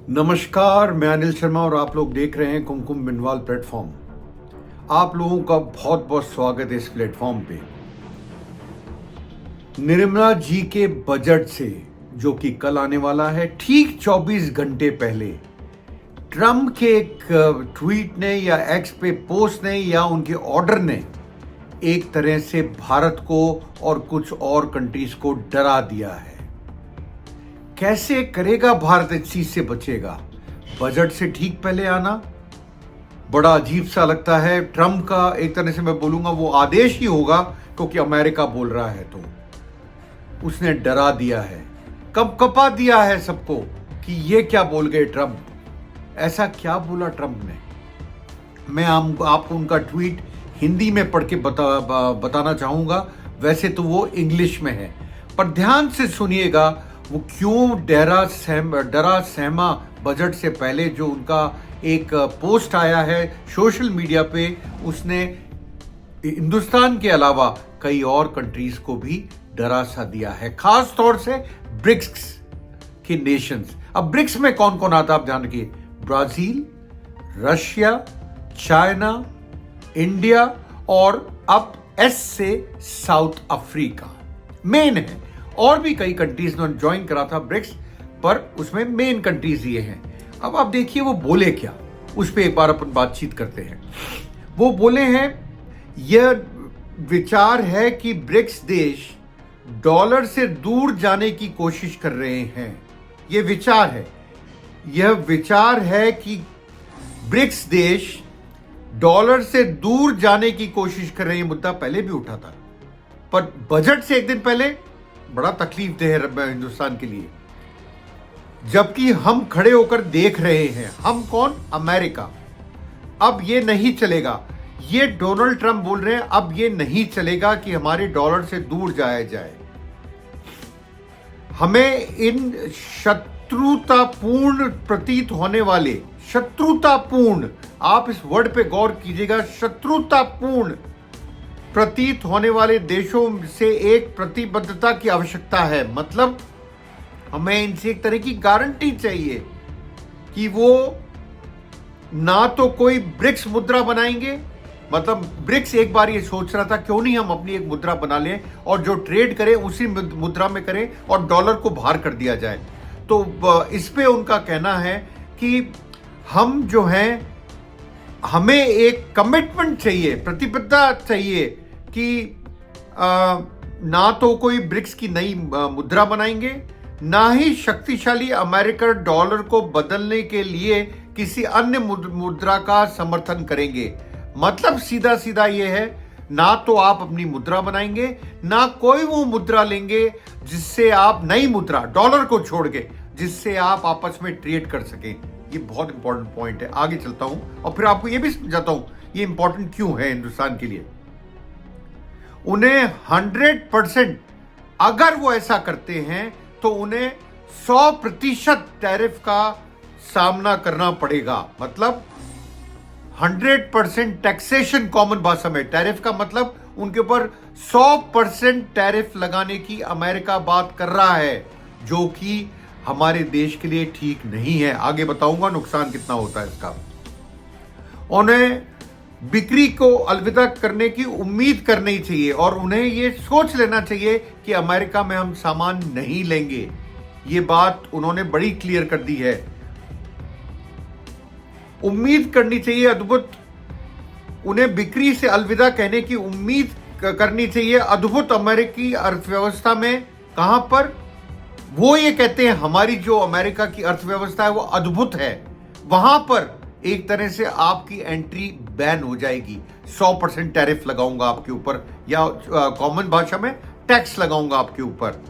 नमस्कार, मैं अनिल शर्मा और आप लोग देख रहे हैं कुमकुम बिनवाल प्लेटफॉर्म। आप लोगों का बहुत बहुत स्वागत है इस प्लेटफॉर्म पे। निर्मला जी के बजट से, जो कि कल आने वाला है, ठीक 24 घंटे पहले ट्रम्प के एक ट्वीट ने या एक्स पे पोस्ट ने या उनके ऑर्डर ने एक तरह से भारत को और कुछ और कंट्रीज को डरा दिया है। कैसे करेगा भारत, इस चीज से बचेगा? बजट से ठीक पहले आना बड़ा अजीब सा लगता है। ट्रम्प का एक तरह से मैं बोलूंगा वो आदेश ही होगा, क्योंकि अमेरिका बोल रहा है तो उसने डरा दिया है, कपा दिया है सबको कि ये क्या बोल गए ट्रम्प। ऐसा क्या बोला ट्रम्प ने? मैं आपको उनका ट्वीट हिंदी में पढ़ के बताना चाहूंगा। वैसे तो वो इंग्लिश में है, पर ध्यान से सुनिएगा वो क्यों डरा सहमा बजट से पहले। जो उनका एक पोस्ट आया है सोशल मीडिया पे, उसने हिंदुस्तान के अलावा कई और कंट्रीज को भी डरा सा दिया है, खास तौर से ब्रिक्स के नेशंस। अब ब्रिक्स में कौन कौन आता है आप ध्यान रखिए। ब्राजील, रशिया, चाइना, इंडिया और अब एस से साउथ अफ्रीका मेन है। और भी कई कंट्रीज ने ज्वाइन करा था ब्रिक्स, पर उसमें मेन कंट्रीज ये हैं। अब आप देखिए वो बोले क्या, उस पर एक बार अपन बातचीत करते हैं। वो बोले हैं यह विचार है कि ब्रिक्स देश डॉलर से दूर जाने की कोशिश कर रहे हैं। यह विचार है कि ब्रिक्स देश डॉलर से दूर जाने की कोशिश कर रहे हैं। मुद्दा पहले भी उठा था, पर बजट से एक दिन पहले बड़ा तकलीफ देह है हिंदुस्तान के लिए। जबकि हम खड़े होकर देख रहे हैं, हम कौन? अमेरिका। अब ये नहीं चलेगा, ये डोनाल्ड ट्रंप बोल रहे हैं, अब ये नहीं चलेगा कि हमारे डॉलर से दूर जाया जाए। हमें इन शत्रुतापूर्ण प्रतीत होने वाले, शत्रुतापूर्ण, आप इस वर्ड पे गौर कीजिएगा, शत्रुतापूर्ण प्रतीत होने वाले देशों से एक प्रतिबद्धता की आवश्यकता है। मतलब हमें इनसे एक तरह की गारंटी चाहिए कि वो ना तो कोई ब्रिक्स मुद्रा बनाएंगे। मतलब ब्रिक्स एक बार ये सोच रहा था क्यों नहीं हम अपनी एक मुद्रा बना लें और जो ट्रेड करें उसी मुद्रा में करें और डॉलर को बाहर कर दिया जाए। तो इस पे उनका कहना है कि हम जो हैं, हमें एक कमिटमेंट चाहिए, प्रतिबद्धता चाहिए कि ना तो कोई ब्रिक्स की नई मुद्रा बनाएंगे, ना ही शक्तिशाली अमेरिकन डॉलर को बदलने के लिए किसी अन्य मुद्रा का समर्थन करेंगे। मतलब सीधा सीधा ये है, ना तो आप अपनी मुद्रा बनाएंगे, ना कोई वो मुद्रा लेंगे जिससे आप, नई मुद्रा डॉलर को छोड़ के, जिससे आप आपस में ट्रेड कर सकें। ये बहुत इंपॉर्टेंट पॉइंट है। आगे चलता हूं और फिर आपको ये भी समझाता हूं ये इंपॉर्टेंट क्यों है हिंदुस्तान के लिए। उन्हें 100%, अगर वो ऐसा करते हैं तो उन्हें 100% टैरिफ का सामना करना पड़ेगा। मतलब 100% टैक्सेशन, कॉमन भाषा में टैरिफ का मतलब उनके ऊपर 100% टैरिफ लगाने की अमेरिका बात कर रहा है, जो कि हमारे देश के लिए ठीक नहीं है। आगे बताऊंगा नुकसान कितना होता है इसका। उन्हें बिक्री को अलविदा करने की उम्मीद करनी चाहिए और उन्हें यह सोच लेना चाहिए कि अमेरिका में हम सामान नहीं लेंगे। ये बात उन्होंने बड़ी क्लियर कर दी है। उम्मीद करनी चाहिए अद्भुत, उन्हें बिक्री से अलविदा कहने की उम्मीद करनी चाहिए अद्भुत अमेरिकी अर्थव्यवस्था में। कहां पर? वो ये कहते हैं हमारी जो अमेरिका की अर्थव्यवस्था है वो अद्भुत है, वहां पर एक तरह से आपकी एंट्री बैन हो जाएगी। 100% टैरिफ लगाऊंगा आपके ऊपर, या कॉमन भाषा में टैक्स लगाऊंगा आपके ऊपर।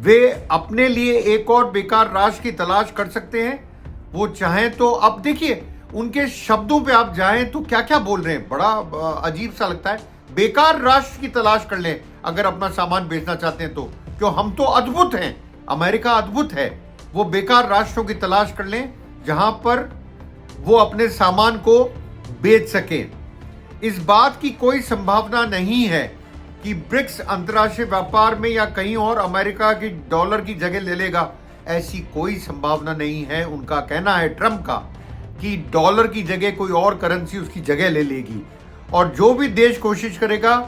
वे अपने लिए एक और बेकार राष्ट्र की तलाश कर सकते हैं, वो चाहें तो। अब देखिए उनके शब्दों पे आप जाएं तो क्या क्या बोल रहे हैं, बड़ा अजीब सा लगता है। बेकार राष्ट्र की तलाश कर लें अगर अपना सामान बेचना चाहते हैं तो, क्यों? हम तो अद्भुत हैं, अमेरिका अद्भुत है। वो बेकार राष्ट्रों की तलाश कर लें जहां पर वो अपने सामान को बेच सकें। इस बात की कोई संभावना नहीं है कि ब्रिक्स अंतर्राष्ट्रीय व्यापार में या कहीं और अमेरिका की डॉलर की जगह ले लेगा। ऐसी कोई संभावना नहीं है। उनका कहना है, ट्रम्प का, कि डॉलर की जगह कोई और करेंसी उसकी जगह ले लेगी। और जो भी देश कोशिश करेगा,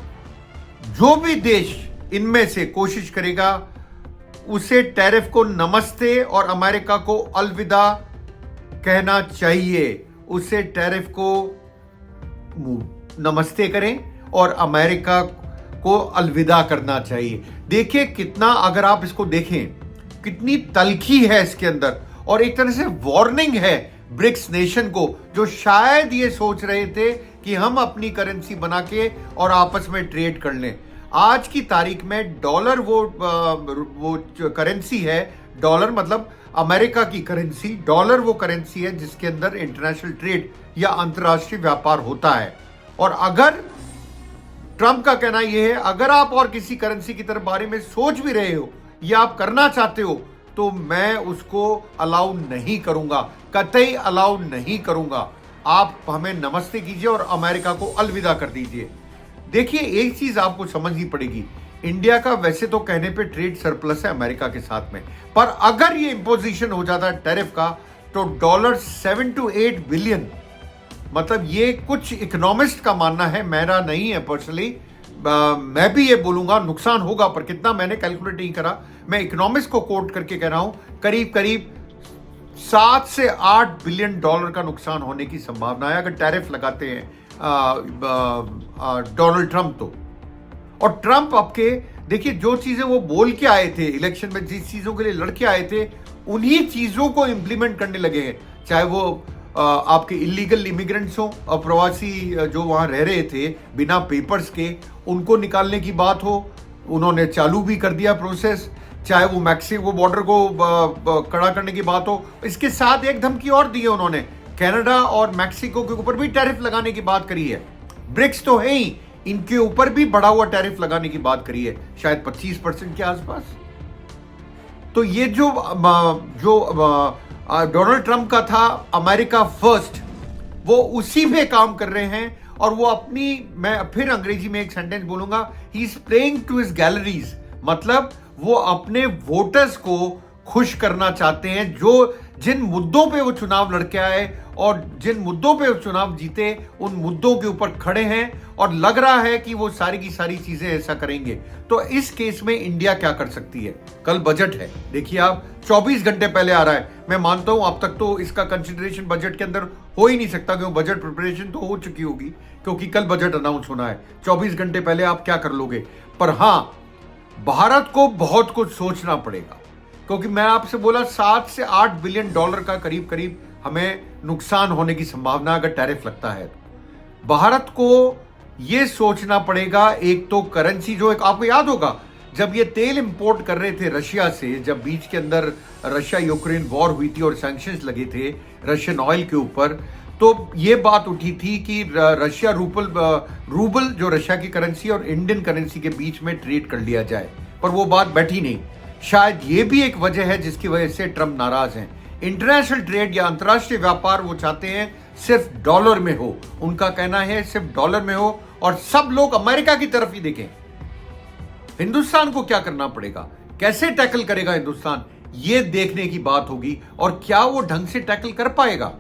जो भी देश इनमें से कोशिश करेगा, उसे टैरिफ को नमस्ते और अमेरिका को अलविदा कहना चाहिए। उसे टैरिफ को नमस्ते करें और अमेरिका को अलविदा करना चाहिए। देखिए कितना, अगर आप इसको देखें, कितनी तल्खी है इसके अंदर, और एक तरह से वार्निंग है ब्रिक्स नेशन को, जो शायद ये सोच रहे थे कि हम अपनी करेंसी बना के और आपस में ट्रेड कर लें। आज की तारीख में डॉलर वो करेंसी है, डॉलर मतलब अमेरिका की करेंसी, डॉलर वो करेंसी है जिसके अंदर इंटरनेशनल ट्रेड या अंतर्राष्ट्रीय व्यापार होता है। और अगर ट्रंप का कहना यह है, अगर आप और किसी करेंसी की तरफ बारे में सोच भी रहे हो या आप करना चाहते हो, तो मैं उसको अलाउ नहीं करूंगा, कतई अलाउ नहीं करूंगा। आप हमें नमस्ते कीजिए और अमेरिका को अलविदा कर दीजिए। देखिए एक चीज आपको समझनी पड़ेगी, इंडिया का वैसे तो कहने पे ट्रेड सरप्लस है अमेरिका के साथ में, पर अगर ये इंपोजिशन हो जाता है टैरिफ का, तो डॉलर 7 to 8 बिलियन, मतलब ये कुछ इकोनॉमिस्ट का मानना है, मेरा नहीं है पर्सनली, मैं भी ये बोलूंगा नुकसान होगा, पर कितना मैंने कैलकुलेट नहीं करा, मैं इकोनॉमिस्ट को कोट करके कह रहा हूं, करीब करीब 7 से 8 बिलियन डॉलर का नुकसान होने की संभावना है अगर टैरिफ लगाते हैं डोनाल्ड ट्रंप तो। और ट्रंप आपके देखिए, जो चीजें वो बोल के आए थे इलेक्शन में, जिस चीजों के लिए लड़के आए थे, उन्हीं चीजों को इंप्लीमेंट करने लगे हैं। चाहे वो आपके इलीगल इमिग्रेंट्स हो, अप्रवासी जो वहां रह रहे थे बिना पेपर्स के, उनको निकालने की बात हो, उन्होंने चालू भी कर दिया प्रोसेस। चाहे वो मैक्सिको बॉर्डर को कड़ा करने की बात हो, इसके साथ एक धमकी और दी है उन्होंने, कनाडा और मैक्सिको के ऊपर भी टैरिफ लगाने की बात करी है। ब्रिक्स तो है ही, इनके ऊपर भी बढ़ा हुआ टैरिफ लगाने की बात करी है, शायद 25% के आसपास। तो ये जो डोनाल्ड ट्रंप का था अमेरिका फर्स्ट, वो उसी पे काम कर रहे हैं। और वो अपनी, मैं फिर अंग्रेजी में एक सेंटेंस बोलूंगा, he is playing to his galleries, मतलब वो अपने वोटर्स को खुश करना चाहते हैं, जो जिन मुद्दों पे वो चुनाव लड़के आए और जिन मुद्दों पे वो चुनाव जीते, उन मुद्दों के ऊपर खड़े हैं, और लग रहा है कि वो सारी की सारी चीजें ऐसा करेंगे। तो इस केस में इंडिया क्या कर सकती है? कल बजट है, देखिए आप, 24 घंटे पहले आ रहा है। मैं मानता हूं अब तक तो इसका कंसिडरेशन बजट के अंदर हो ही नहीं सकता, क्योंकि बजट प्रिपरेशन तो हो चुकी होगी, क्योंकि कल बजट अनाउंस होना है। 24 घंटे पहले आप क्या कर लोगे? पर हां, भारत को बहुत कुछ सोचना पड़ेगा, क्योंकि मैं आपसे बोला 7 से 8 बिलियन डॉलर का करीब करीब हमें नुकसान होने की संभावना अगर टैरिफ लगता है। तो भारत को यह सोचना पड़ेगा, एक तो करेंसी जो, एक आपको याद होगा जब ये तेल इंपोर्ट कर रहे थे रशिया से, जब बीच के अंदर रशिया यूक्रेन वॉर हुई थी और सैंक्शंस लगे थे रशियन ऑयल के ऊपर, तो ये बात उठी थी कि रशिया रूबल जो रशिया की करेंसी और इंडियन करेंसी के बीच में ट्रेड कर लिया जाए, पर वो बात बैठी नहीं। शायद ये भी एक वजह है जिसकी वजह से ट्रंप नाराज हैं। इंटरनेशनल ट्रेड या अंतर्राष्ट्रीय व्यापार वो चाहते हैं सिर्फ डॉलर में हो, उनका कहना है सिर्फ डॉलर में हो, और सब लोग अमेरिका की तरफ ही देखें। हिंदुस्तान को क्या करना पड़ेगा, कैसे टैकल करेगा हिंदुस्तान, ये देखने की बात होगी, और क्या वो ढंग से टैकल कर पाएगा।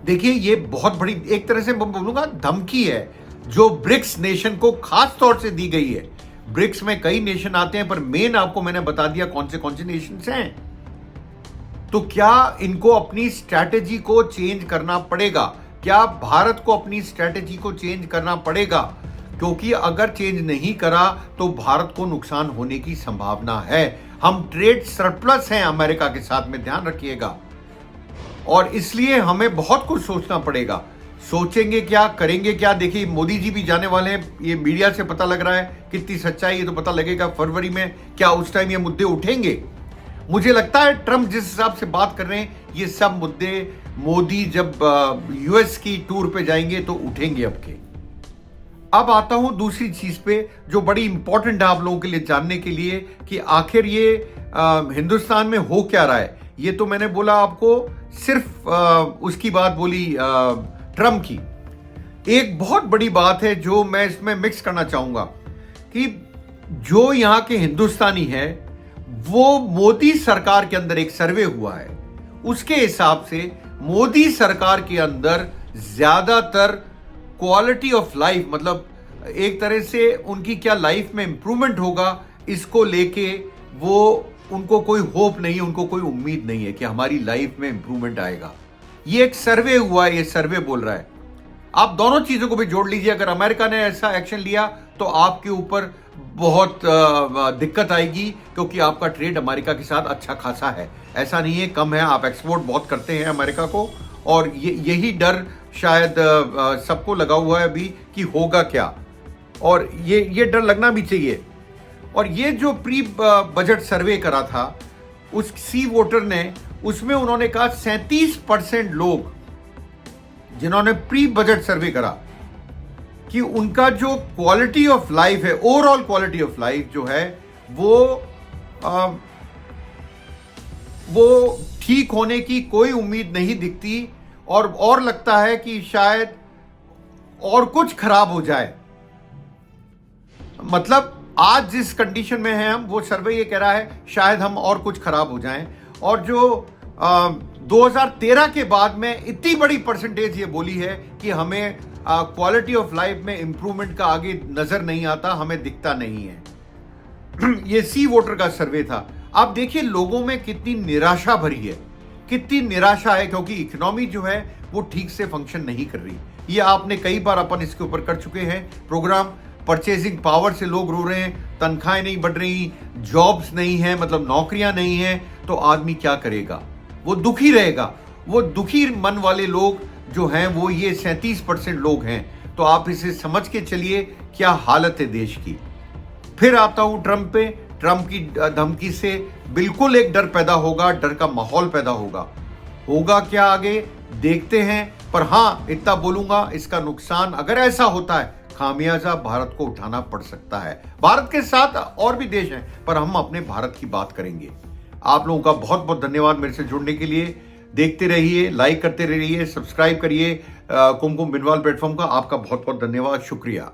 देखिए ये बहुत बड़ी, एक तरह से बोलूंगा, धमकी है जो ब्रिक्स नेशन को खास तौर से दी गई है। ब्रिक्स में कई नेशन आते हैं, पर मेन आपको मैंने बता दिया कौन से नेशंस हैं। तो क्या इनको अपनी स्ट्रैटेजी को चेंज करना पड़ेगा? क्या भारत को अपनी स्ट्रैटेजी को चेंज करना पड़ेगा? क्योंकि अगर चेंज नहीं करा तो भारत को नुकसान होने की संभावना है। हम ट्रेड सरप्लस हैं अमेरिका के साथ में, ध्यान रखिएगा, और इसलिए हमें बहुत कुछ सोचना पड़ेगा। सोचेंगे क्या, करेंगे क्या? देखिए मोदी जी भी जाने वाले हैं, ये मीडिया से पता लग रहा है, कितनी सच्चाई ये तो पता लगेगा फरवरी में, क्या उस टाइम ये मुद्दे उठेंगे। मुझे लगता है ट्रंप जिस हिसाब से बात कर रहे हैं, ये सब मुद्दे मोदी जब यूएस की टूर पे जाएंगे तो उठेंगे अब के। अब आता हूं दूसरी चीज पे जो बड़ी इंपॉर्टेंट है आप लोगों के लिए जानने के लिए, कि आखिर ये हिंदुस्तान में हो क्या रहा है। ये तो मैंने बोला आपको, सिर्फ उसकी बात बोली ट्रंप की। एक बहुत बड़ी बात है जो मैं इसमें मिक्स करना चाहूंगा, कि जो यहां के हिंदुस्तानी है वो मोदी सरकार के अंदर एक सर्वे हुआ है, उसके हिसाब से मोदी सरकार के अंदर ज्यादातर क्वालिटी ऑफ लाइफ, मतलब एक तरह से उनकी क्या लाइफ में इंप्रूवमेंट होगा, इसको लेके वो उनको कोई होप नहीं है, उनको कोई उम्मीद नहीं है कि हमारी लाइफ में इंप्रूवमेंट आएगा। ये एक सर्वे हुआ है, ये सर्वे बोल रहा है। आप दोनों चीजों को भी जोड़ लीजिए, अगर अमेरिका ने ऐसा एक्शन लिया तो आपके ऊपर बहुत दिक्कत आएगी, क्योंकि आपका ट्रेड अमेरिका के साथ अच्छा खासा है, ऐसा नहीं है कम है, आप एक्सपोर्ट बहुत करते हैं अमेरिका को। और यही डर शायद सबको लगा हुआ है अभी कि होगा क्या, और ये डर लगना भी चाहिए। और ये जो प्री बजट सर्वे करा था उस सी वोटर ने, उसमें उन्होंने कहा 37% लोग जिन्होंने प्री बजट सर्वे करा कि उनका जो क्वालिटी ऑफ लाइफ है, ओवरऑल क्वालिटी ऑफ लाइफ जो है वो ठीक होने की कोई उम्मीद नहीं दिखती, और लगता है कि शायद और कुछ खराब हो जाए। मतलब आज जिस कंडीशन में हैं हम, वो सर्वे ये कह रहा है शायद हम और कुछ खराब हो जाएं। और जो 2013 के बाद में इतनी बड़ी परसेंटेज ये बोली है कि हमें क्वालिटी ऑफ लाइफ में इंप्रूवमेंट का आगे नजर नहीं आता, हमें दिखता नहीं है। ये सी वोटर का सर्वे था। आप देखिए लोगों में कितनी निराशा भरी है, कितनी निराशा है, क्योंकि इकोनॉमी जो है वो ठीक से फंक्शन नहीं कर रही। ये आपने कई बार अपन इसके ऊपर कर चुके हैं प्रोग्राम। परचेजिंग पावर से लोग रो रहे हैं, तनख्वाहें नहीं बढ़ रही, जॉब्स नहीं है, मतलब नौकरियां नहीं है, तो आदमी क्या करेगा? वो दुखी रहेगा। वो दुखी मन वाले लोग जो हैं वो ये 37% लोग हैं। तो आप इसे समझ के चलिए क्या हालत है देश की। फिर आता हूं ट्रंप पे। ट्रंप की धमकी से बिल्कुल एक डर पैदा होगा, डर का माहौल पैदा होगा क्या आगे देखते हैं। पर हां, इतना बोलूंगा, इसका नुकसान अगर ऐसा होता है, खामियाजा भारत को उठाना पड़ सकता है। भारत के साथ और भी देश हैं, पर हम अपने भारत की बात करेंगे। आप लोगों का बहुत बहुत धन्यवाद मेरे से जुड़ने के लिए। देखते रहिए, लाइक करते रहिए, सब्सक्राइब करिए कुमकुम बिनवाल प्लेटफॉर्म का। आपका बहुत बहुत धन्यवाद, शुक्रिया।